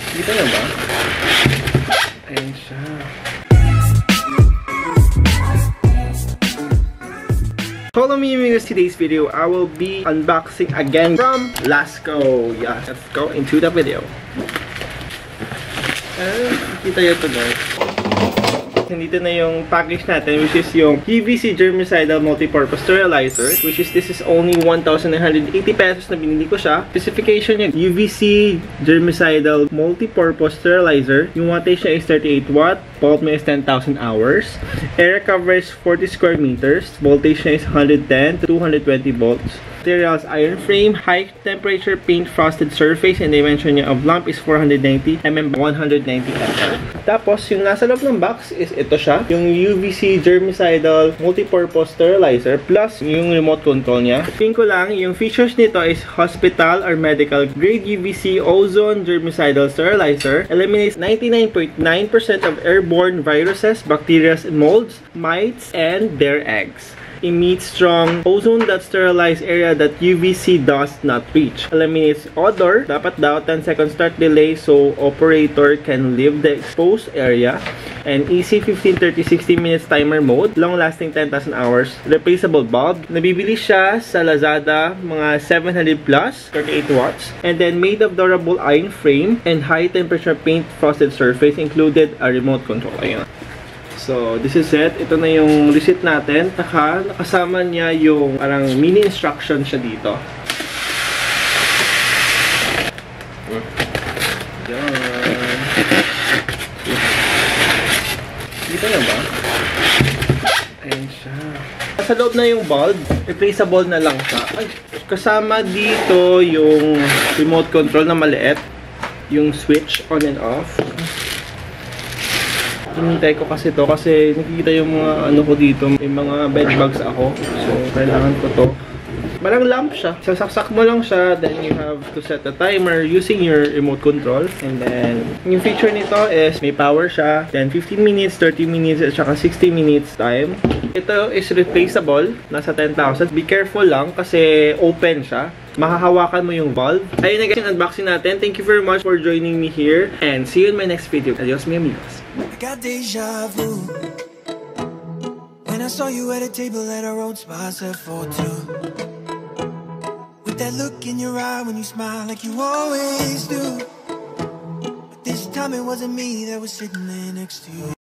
Kita na ba? Ayan siya. Follow me in today's video. I will be unboxing again from Lasco. Yeah, let's go into the video. Kita nyo ito guys. Nandito na yung package natin, which is yung UVC Germicidal Multipurpose Sterilizer, which is this is only 1,980 pesos na binili ko siya. Specification niya, UVC Germicidal Multipurpose Sterilizer. Yung wattage niya is 38 watt, volt niya is 10,000 hours. Area coverage 40 square meters. Voltage niya is 110 to 220 volts. Materials, iron frame, high temperature paint frosted surface, and dimension niya of lamp is 490 mm 190 mm. Tapos, yung nasa loob ng box is ito siya, yung UVC Germicidal Multipurpose Sterilizer plus yung remote control niya. Tingin ko lang, yung features nito is hospital or medical grade UVC Ozone Germicidal Sterilizer. Eliminates 99.9% of airborne viruses, bacteria, molds, mites, and their eggs. Emits strong ozone that sterilize area that UVC does not reach. Eliminates odor. Dapat daw 10 second start delay so operator can leave the exposed area. And easy 15, 30, 60 minutes timer mode. Long lasting 10,000 hours. Replaceable bulb. Nabibili siya sa Lazada mga 700 plus, 38 watts. And then made of durable iron frame and high temperature paint frosted surface, included a remote control. Ayun. So, this is it. Ito na yung receipt natin. Nakasama niya yung parang mini instruction siya dito. Yan. Dito na ba? Ayan siya. Sa loob na yung bulb. Replaceable na lang siya. Ay, kasama dito yung remote control na maliit. Yung switch on and off. Hinintay ko kasi to kasi nakikita yung mga ano ko dito, may mga bed bugs ako, so kailangan ko to. Parang lamp siya, sasaksak mo lang siya, then you have to set a timer using your remote control. And then yung feature nito is may power siya, then 15 minutes, 30 minutes at saka 60 minutes time. Ito is replaceable, nasa 10,000. Be careful lang kasi open siya, mahahawakan mo yung valve. Ayun na guys yung unboxing natin. Thank you very much for joining me here and see you in my next video. Adios mi amigos. I got deja vu when I saw you at a table at a road spot set for two. With that look in your eye when you smile like you always do. But this time it wasn't me that was sitting there next to you.